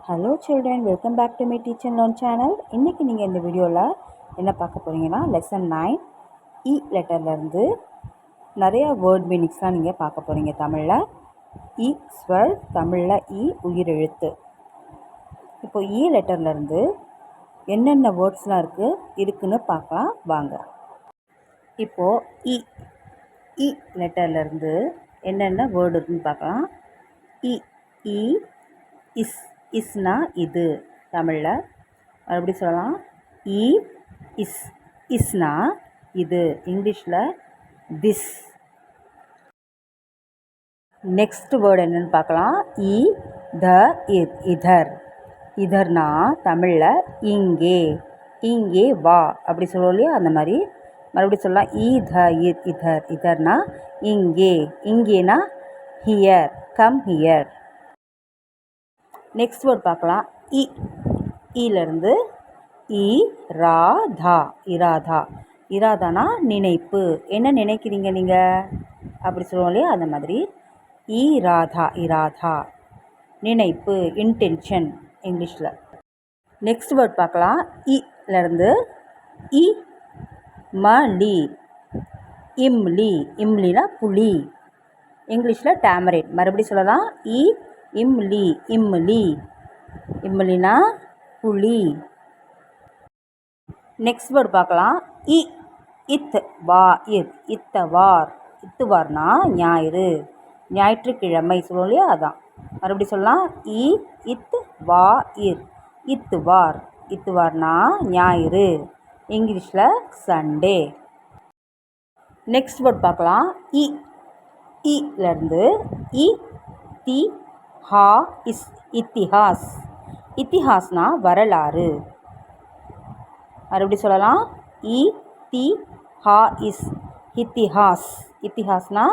Hello children, welcome back to my teach and learn channel. இன்றைக்கி நீங்கள் இந்த வீடியோவில் என்ன பார்க்க போகிறீங்கன்னா லெசன் 9 இ லெட்டர்லேருந்து நிறையா வேர்ட் மீனிங்ஸ்லாம் நீங்கள் பார்க்க போகிறீங்க. தமிழில் இ ஸ்வர், தமிழில் இ உயிரெழுத்து. இப்போது இ லெட்டர்லேருந்து என்னென்ன வேர்ட்ஸ்லாம் இருக்குன்னு பார்க்கலாம் வாங்க. இப்போது இ லெட்டர்லேருந்து என்னென்ன வேர்டு இருக்குன்னு பார்க்கலாம். இ இ இஸ் இஸ்னா இது, தமிழில் மறுபடியும் சொல்லலாம். இ இஸ் இஸ்னா இது, இங்கிலீஷில் திஸ். நெக்ஸ்ட் வேர்டு என்னென்னு பார்க்கலாம். இ த இதர். இதர்னா தமிழில் இங்கே, இங்கே வா அப்படி சொல்லுவோம் இல்லையா, அந்த மாதிரி மறுபடியும் சொல்லலாம். இ த இதர். இதர்னா இங்கே, இங்கேனா here, come here. Next word பார்க்கலாம். இலேருந்து இ ரா தா, இராதா. இராதானா நினைப்பு, என்ன நினைக்கிறீங்க நீங்கள் அப்படி சொல்லுவோம் இல்லையா, அந்த மாதிரி இ ராதா, இராதா நினைப்பு, இன்டென்ஷன் இங்கிலீஷில். நெக்ஸ்ட் வேர்ட் பார்க்கலாம். இலேருந்து இ மலி, இம்லி. இம்லினா புலி, இங்கிலீஷில் டேமரின். மறுபடியும் சொல்லலாம். இம்லி, இம்லி. இம்லினா புலி. நெக்ஸ்ட் வேர்டு பார்க்கலாம். இத் வா இர், இத்தவார். இத்துவார்னா ஞாயிறு, ஞாயிற்றுக்கிழமை சொல்லுவோம் இல்லையா, அதான். மறுபடியும் சொல்லலாம். இத் வா இர், இத்துவார். இத்துவார்னா ஞாயிறு, இங்கிலீஷில் சண்டே. நெக்ஸ்ட் வேர்ட் பார்க்கலாம். இலேருந்து இ தி ஹா இஸ், இத்திஹாஸ். இத்திஹாஸ்னா வரலாறு. மறுபடியும் சொல்லலாம். இ தி ஹா இஸ், இத்திஹாஸ். இத்திஹாஸ்னா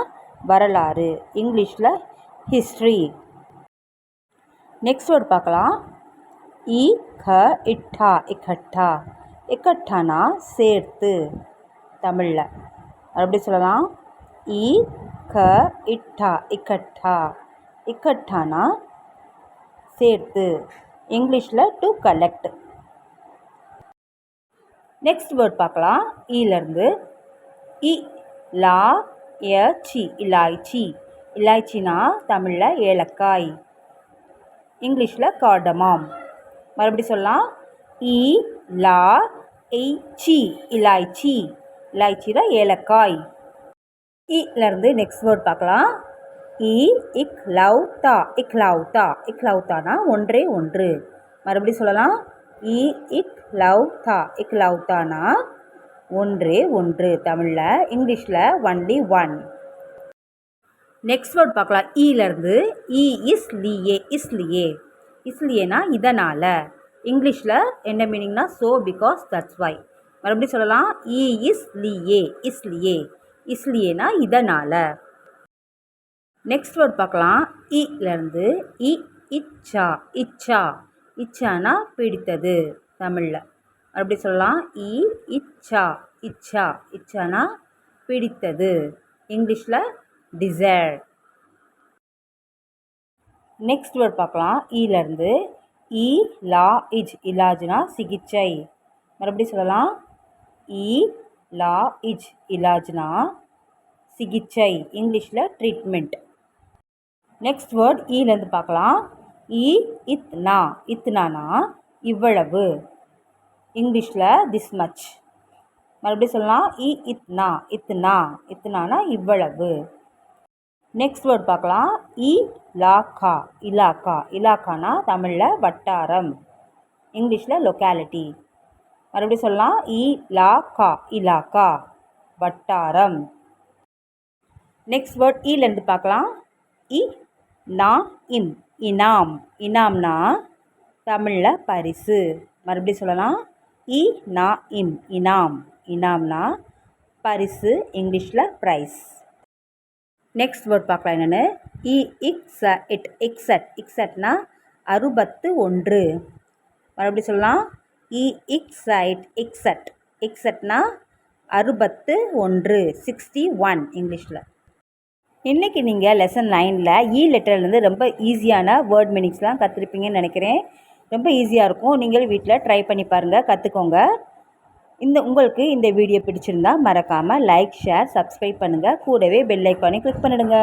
வரலாறு, இங்கிலீஷில் ஹிஸ்ட்ரி. நெக்ஸ்ட் வேர்ட் பார்க்கலாம். இ க இட்டா, இக்கட்டா. இக்கட்டானா சேர்த்து, தமிழில் மறுபடியும் சொல்லலாம். இ க இட்டா, இக்கட்டா. இக்கட்டானா சேர்த்து, இங்கிலீஷில் டு கலெக்ட். நெக்ஸ்ட் வேர்ட் பார்க்கலாம். இலேருந்து இ லா ய சி, இலாய்ச்சி. இலாய்ச்சினா தமிழில் ஏலக்காய், இங்கிலீஷில் கார்டமாம். மறுபடியும் சொல்லலாம். இ லா ஐ சி, இலாய்ச்சி. இலாய்ச்சினா ஏலக்காய். இலேருந்து நெக்ஸ்ட் வேர்ட் பார்க்கலாம். இக்லௌதா, இக்லௌதா. இக்லௌதானா ஒன்றே ஒன்று. மறுபடியும் சொல்லலாம். இக்லௌதா, இக்லௌதானா ஒன்றே ஒன்று, தமிழில். இங்கிலீஷில் ஒன்லி ஒன். நெக்ஸ்ட் வேர்ட் பார்க்கலாம். இலேருந்து இ இஸ்லியே, இஸ்லியே. இஸ்லியேனா இதனால், இங்கிலீஷில் என்ன மீனிங்னா ஸோ, பிகாஸ், தட்ஸ் வை. மறுபடியும் சொல்லலாம். இ இஸ்லியே, இஸ்லியே. இஸ்லியேனா இதனால். நெக்ஸ்ட் வேர்ட் பார்க்கலாம். இலேருந்து இச்சா, இச்சா. இச்சானா பிடித்தது, தமிழில். மறுபடியும் சொல்லலாம். இச்சா, இச்சா. இச்சானா பிடித்தது, இங்கிலீஷில் டிசைர். நெக்ஸ்ட் வேர்ட் பார்க்கலாம். இலேருந்து இ லா இஜ், இலாஜ்னா சிகிச்சை. மறுபடியும் சொல்லலாம். இ லா இஜ், இலாஜ்னா சிகிச்சை, இங்கிலீஷில் ட்ரீட்மெண்ட். நெக்ஸ்ட் வேர்ட் இலேருந்து பார்க்கலாம். இத்னா, இத்னானா இவ்வளவு, இங்கிலீஷில் திஸ் மச். மறுபடியும் சொல்லலாம். இத்னா, இத்னா. இத்னானா இவ்வளவு. நெக்ஸ்ட் வேர்ட் பார்க்கலாம். இலாக்கா, இலாக்கா. இலாக்கானா தமிழில் வட்டாரம், இங்கிலீஷில் லொக்காலிட்டி. மறுபடியும் சொல்லலாம். இலாக்கா, இலாக்கா வட்டாரம். நெக்ஸ்ட் வேர்ட் இலேருந்து பார்க்கலாம். இம், இனாம். இனாம்னா தமிழில் பரிசு. மறுபடியும் சொல்லலாம். இம், இனாம். இனாம்னா பரிசு, இங்கிலீஷில் ப்ரைஸ். நெக்ஸ்ட் வேர்ட் பார்க்கலாம். என்னென்னு இக்ஸட். இக்ஸட்னா 61. மறுபடியும் சொல்லலாம். இக்ஸட். இக்ஸட்னா 61, 61 இங்கிலீஷில். இன்றைக்கி நீங்கள் லெசன் 9ல் இ லெட்டர்லேருந்து ரொம்ப ஈஸியான வேர்ட் மீனிங்ஸ்லாம் கற்றுருப்பீங்கன்னு நினைக்கிறேன். ரொம்ப ஈஸியாக இருக்கும். நீங்கள் வீட்டில் ட்ரை பண்ணி பாருங்கள், கற்றுக்கோங்க. உங்களுக்கு இந்த வீடியோ பிடிச்சிருந்தா மறக்காமல் லைக், ஷேர், சப்ஸ்கிரைப் பண்ணுங்கள். கூடவே பெல் ஐக்கானை கிளிக் பண்ணிடுங்க.